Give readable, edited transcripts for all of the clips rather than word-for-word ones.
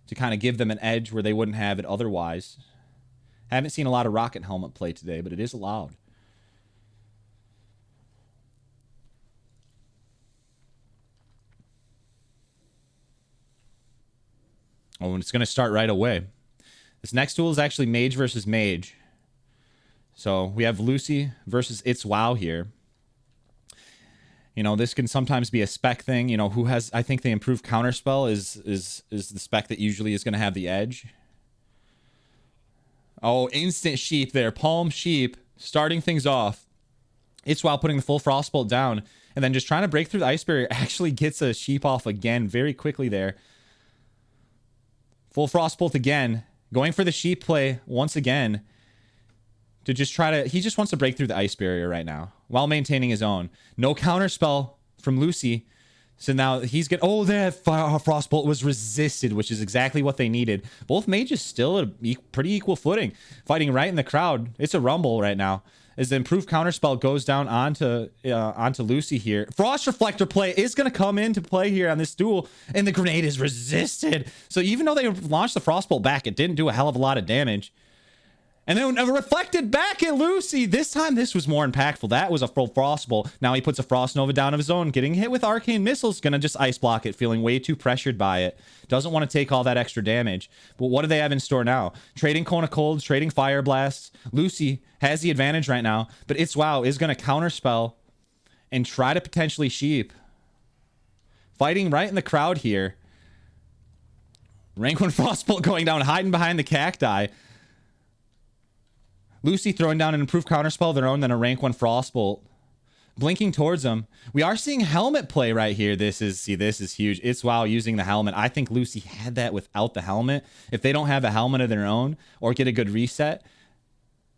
to kind of give them an edge where they wouldn't have it otherwise. Haven't seen a lot of rocket helmet play today, but it is allowed. Oh, and it's going to start right away. This next duel is actually mage versus mage. So we have Lucy versus Itzwow here. You know, this can sometimes be a spec thing. You know, who has, I think the improved counterspell is the spec that usually is going to have the edge. Oh, instant sheep there. Palm sheep starting things off. Itzwow putting the full frostbolt down and then just trying to break through the ice barrier. Actually gets a sheep off again very quickly there. Full frostbolt again. Going for the sheep play once again. To just try to... He just wants to break through the ice barrier right now. While maintaining his own. No counterspell from Lucy. So now he's getting... Oh, that frostbolt was resisted, which is exactly what they needed. Both mages still at a pretty equal footing. Fighting right in the crowd. It's a rumble right now. As the improved counterspell goes down onto Lucy here. Frost Reflector play is going to come into play here on this duel. And the grenade is resisted. So even though they launched the frostbolt back, it didn't do a hell of a lot of damage. And then reflected back at Lucy. This time, this was more impactful. That was a full frostbolt. Now he puts a Frost Nova down of his own. Getting hit with arcane missiles. Gonna just ice block it. Feeling way too pressured by it. Doesn't want to take all that extra damage. But what do they have in store now? Trading Cone of Colds. Trading Fire Blasts. Lucy has the advantage right now. But Itzwow is gonna counterspell. And try to potentially sheep. Fighting right in the crowd here. Rank 1 Frostbolt going down. Hiding behind the cacti. Lucy throwing down an improved counterspell of their own, then a rank 1 Frostbolt. Blinking towards them. We are seeing helmet play right here. This is huge. Itzwow using the helmet. I think Lucy had that without the helmet. If they don't have a helmet of their own or get a good reset,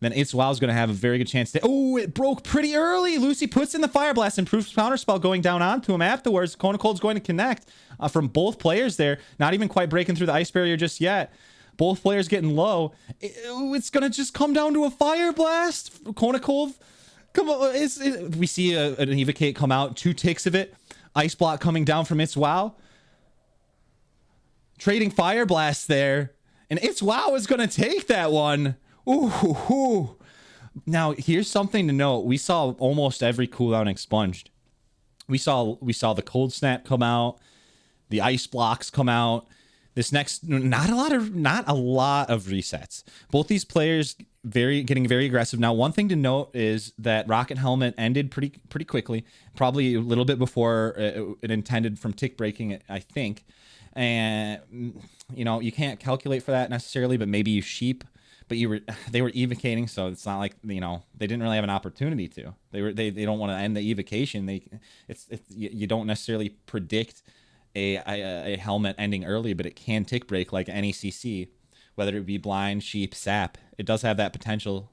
then Itzwow's going to have a very good chance to... Oh, it broke pretty early. Lucy puts in the Fire Blast. Improved counterspell going down onto him afterwards. Cone of Cold's going to connect from both players there. Not even quite breaking through the ice barrier just yet. Both players getting low. It's going to just come down to a Fire Blast. Cone of Cold. Come on. We see an Evocate come out. 2 ticks of it. Ice block coming down from Itzwow. Trading Fire Blasts there. And Itzwow is going to take that one. Ooh. Now, here's something to note. We saw almost every cooldown expunged. We saw the Cold Snap come out. The Ice Blocks come out. This next, not a lot of resets. Both these players getting very aggressive. Now, one thing to note is that Rocket Helmet ended pretty quickly, probably a little bit before it intended from tick breaking, I think. And you know, you can't calculate for that necessarily, but maybe you sheep. But they were evocating, so it's not like, you know, they didn't really have an opportunity to. They don't want to end the evocation. You don't necessarily predict a helmet ending early, but it can tick break like any CC, whether it be blind, sheep, sap. It does have that potential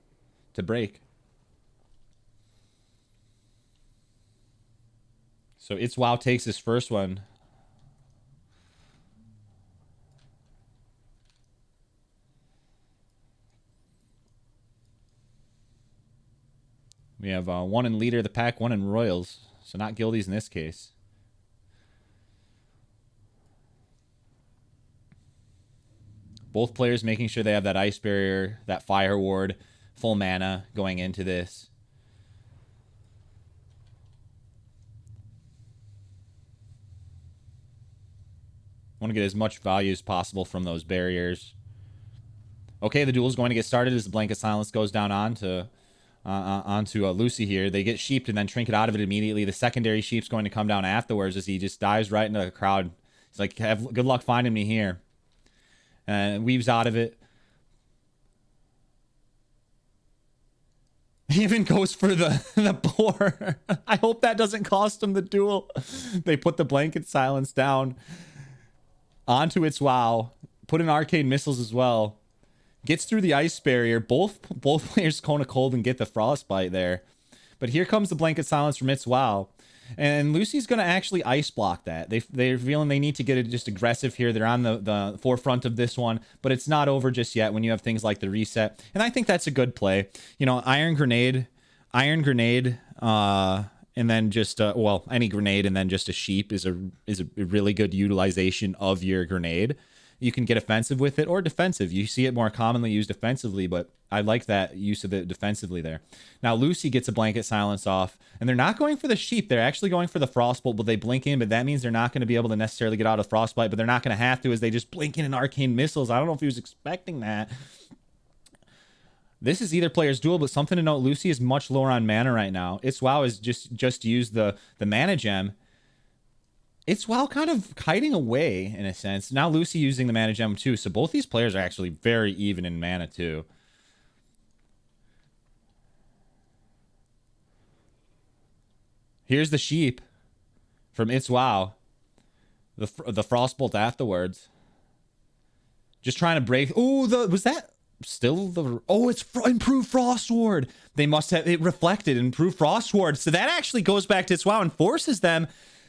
to break. So Itzwow takes his first one. We have one in leader of the pack, one in royals, so not guildies in this case. Both players making sure they have that ice barrier, that fire ward, full mana going into this. Want to get as much value as possible from those barriers. Okay, the duel is going to get started as the Blanket Silence goes down onto Lucy here. They get sheeped and then trinket out of it immediately. The secondary sheep's going to come down afterwards as he just dives right into the crowd. He's like, have good luck finding me here. And weaves out of it. He even goes for the boar. I hope that doesn't cost him the duel. They put the Blanket Silence down onto Itzwow. Put in arcane missiles as well. Gets through the ice barrier. Both players Cone of Cold and get the frostbite there. But here comes the Blanket Silence from Itzwow. And Lucy's going to actually ice block that. They're feeling they need to get it just aggressive here. They're on the forefront of this one. But it's not over just yet when you have things like the reset. And I think that's a good play. You know, Iron Grenade, and then just, any grenade and then just a sheep is a really good utilization of your grenade. You can get offensive with it or defensive. You see it more commonly used defensively, but I like that use of it defensively there. Now, Lucy gets a blanket silence off, and they're not going for the sheep. They're actually going for the frostbolt, but they blink in, but that means they're not going to be able to necessarily get out of frostbite, but they're not going to have to as they just blink in an arcane missiles. I don't know if he was expecting that. This is either player's duel, but something to note, Lucy is much lower on mana right now. Itzwow is just used the mana gem. Itzwow kind of hiding away in a sense. Now Lucy using the mana gem too, so both these players are actually very even in mana too. Here's the sheep from Itzwow. The frostbolt afterwards. Just trying to break. Oh, was that still the? Oh, it's improved frost ward. They must have it reflected improved frost ward. So that actually goes back to Itzwow and forces them.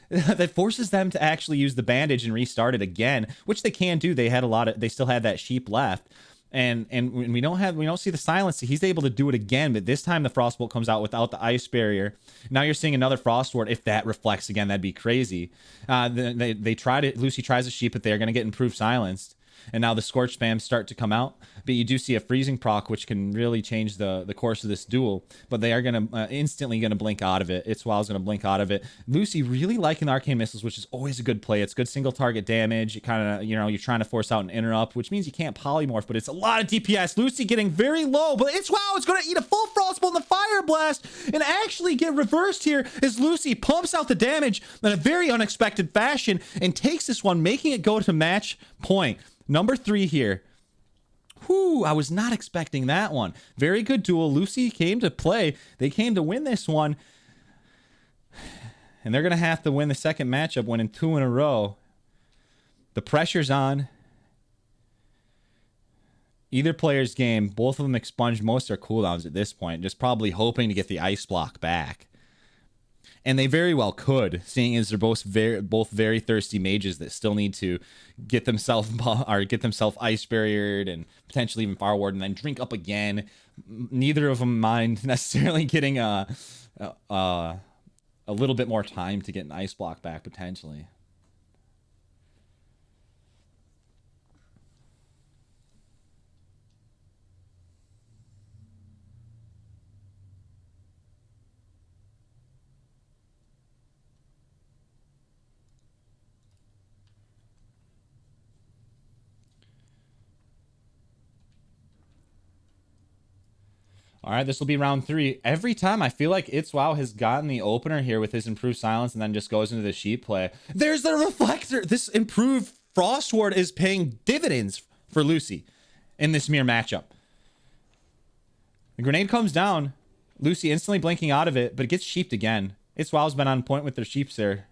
That forces them to actually use the bandage and restart it again, which they can do. They had a lot of. They still had that sheep left. And we don't see the silence. So he's able to do it again, but this time the frostbolt comes out without the ice barrier. Now you're seeing another frost ward. If that reflects again, that'd be crazy. They tried it. Lucy tries a sheep, but they're gonna get improved silenced. And now the scorch spams start to come out, but you do see a freezing proc, which can really change the course of this duel. But they are gonna instantly gonna blink out of it. Itzwow's gonna blink out of it. Lucy really liking the arcane missiles, which is always a good play. It's good single target damage. You kind of you're trying to force out an interrupt, which means you can't polymorph, but it's a lot of DPS. Lucy getting very low, but Itzwow is gonna eat a full frostbolt in the fire blast and actually get reversed here as Lucy pumps out the damage in a very unexpected fashion and takes this one, making it go to match point. Number 3 here. Whew, I was not expecting that one. Very good duel. Lucy came to play. They came to win this one. And they're going to have to win the second matchup, winning 2 in a row. The pressure's on. Either player's game, both of them expunged most of their cooldowns at this point, just probably hoping to get the ice block back. And they very well could, seeing as they're both very thirsty mages that still need to get themselves ice barriered and potentially even fire ward and then drink up again. Neither of them mind necessarily getting a little bit more time to get an ice block back potentially. All right, this will be round 3. Every time I feel like Itzwow has gotten the opener here with his improved silence and then just goes into the sheep play. There's the reflector. This improved frost ward is paying dividends for Lucy in this mirror matchup. The grenade comes down. Lucy instantly blinking out of it, but it gets sheeped again. Itzwow's been on point with their sheeps there.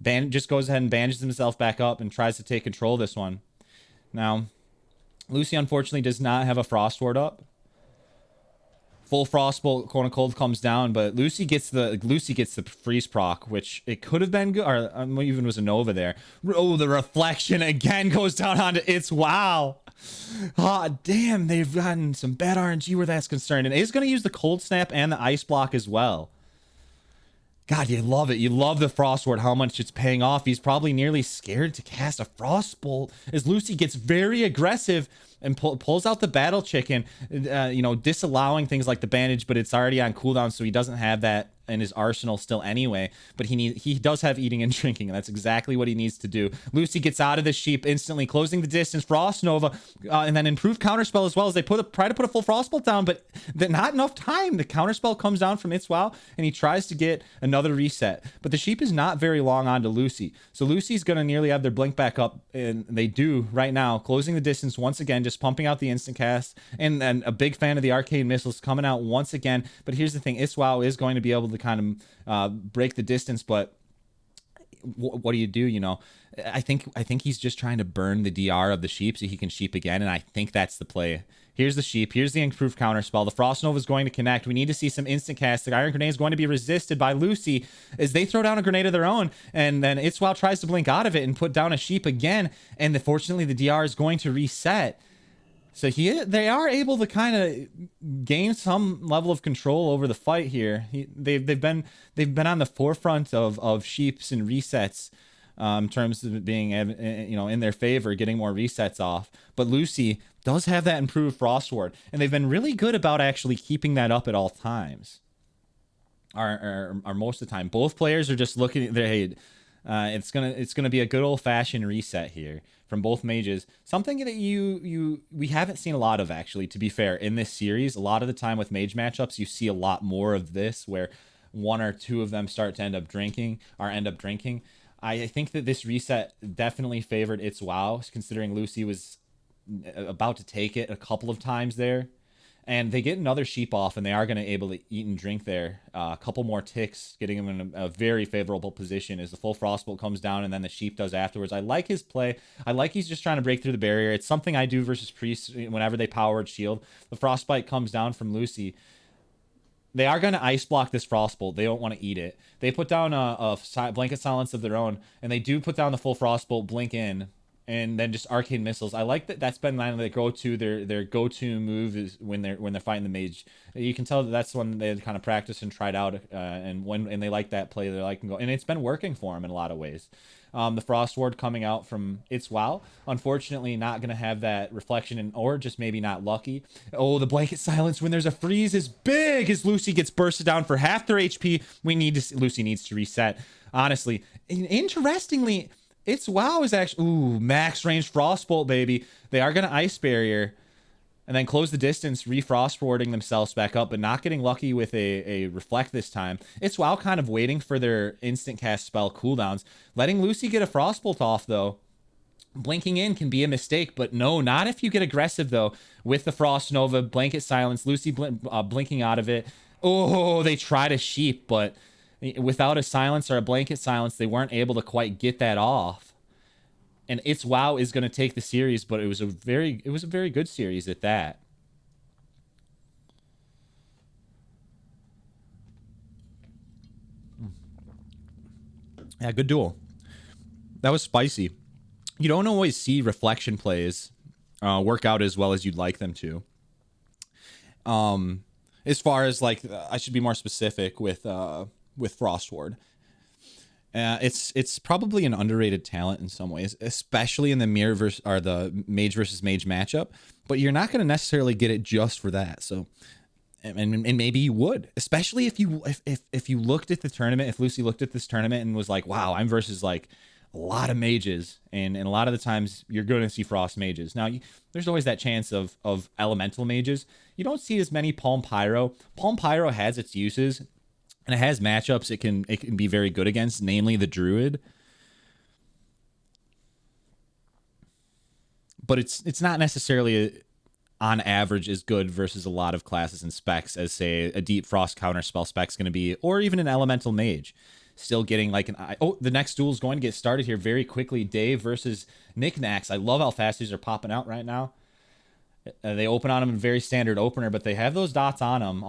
Just goes ahead and bandages himself back up and tries to take control of this one. Now, Lucy unfortunately does not have a frost ward up. Full frostbolt, quote unquote, comes down, but Lucy gets the freeze proc, which it could have been good, or even was a Nova there. Oh, the reflection again goes down onto Itzwow. Oh, damn, they've gotten some bad RNG where that's concerned, and is going to use the cold snap and the ice block as well. God, you love it. You love the frost ward, how much it's paying off. He's probably nearly scared to cast a frostbolt as Lucy gets very aggressive and pulls out the battle chicken, disallowing things like the bandage, but it's already on cooldown, so he doesn't have that in his arsenal still anyway. But he does have eating and drinking, and that's exactly what he needs to do. Lucy gets out of the sheep instantly, closing the distance. Frost Nova, and then improved counterspell as well as they try to put a full frostbolt down, but not enough time. The counterspell comes down from Itzwow, and he tries to get another reset. But the sheep is not very long on to Lucy, so Lucy's gonna nearly have their blink back up, and they do right now, closing the distance once again, just pumping out the instant cast, and a big fan of the arcane missiles coming out once again. But here's the thing, Itzwow is going to be able to kind of break the distance, but what do? I think he's just trying to burn the DR of the sheep so he can sheep again, and I think that's the play. Here's the sheep. Here's the improved counterspell. The Frost Nova is going to connect. We need to see some instant cast. The Iron Grenade is going to be resisted by Lucy as they throw down a grenade of their own, and then Itzwow tries to blink out of it and put down a sheep again, and fortunately the DR is going to reset. So they are able to kind of gain some level of control over the fight here. They've been on the forefront of sheeps and resets in terms of it being, in their favor, getting more resets off. But Lucy does have that improved Frost Ward, and they've been really good about actually keeping that up at all times. Are most of the time. Both players are just looking at their, hey, it's gonna be a good old fashioned reset here from both mages. Something that we haven't seen a lot of, actually, to be fair, in this series. A lot of the time with mage matchups, you see a lot more of this where one or two of them start to end up drinking. I think that this reset definitely favored Itzwow, considering Lucy was about to take it a couple of times there. And they get another sheep off, and they are going to able to eat and drink there. A couple more ticks, getting him in a very favorable position as the full frostbolt comes down, and then the sheep does afterwards. I like his play. I like he's just trying to break through the barrier. It's something I do versus priests whenever they powered shield. The frostbite comes down from Lucy. They are going to ice block this frostbolt. They don't want to eat it. They put down a blanket silence of their own, and they do put down the full frostbolt, blink in, and then just arcane missiles. I like that. That's been their go-to. Their go-to move is when they're fighting the mage. You can tell that that's when they kind of practiced and tried out, and they like that play. They like and go, and it's been working for them in a lot of ways. The Frost Ward coming out from Itzwow, unfortunately not going to have that reflection, or just maybe not lucky. Oh, the blanket silence when there's a freeze is big as Lucy gets bursted down for half their HP. Lucy needs to reset. Honestly, interestingly, Itzwow is actually max range Frostbolt, baby. They are going to Ice Barrier and then close the distance, re-frostboarding themselves back up, but not getting lucky with a reflect this time. Itzwow kind of waiting for their instant cast spell cooldowns. Letting Lucy get a Frostbolt off, though. Blinking in can be a mistake, but no, not if you get aggressive, though, with the Frost Nova, Blanket Silence, Lucy blinking out of it. Oh, they tried a sheep, but without a silence or a blanket silence, they weren't able to quite get that off. And Itzwow is going to take the series, but it was a very good series at that. Yeah, good duel. That was spicy. You don't always see reflection plays work out as well as you'd like them to. As far as like, I should be more specific with Frost Ward. It's probably an underrated talent in some ways, especially in the the mage versus mage matchup. But you're not going to necessarily get it just for that. So, and maybe you would, especially if you looked at the tournament, if Lucy looked at this tournament and was like, wow, I'm versus like a lot of mages, and a lot of the times you're going to see frost mages. Now, there's always that chance of elemental mages. You don't see as many Palm Pyro. Palm Pyro has its uses. And it has matchups it can be very good against, namely the Druid. But it's not necessarily on average as good versus a lot of classes and specs as, say, a Deep Frost counterspell spec's going to be, or even an Elemental Mage. Still getting like the next duel is going to get started here very quickly. Dave versus Knickknacks. I love how fast these are popping out right now. They open on them in very standard opener, but they have those dots on them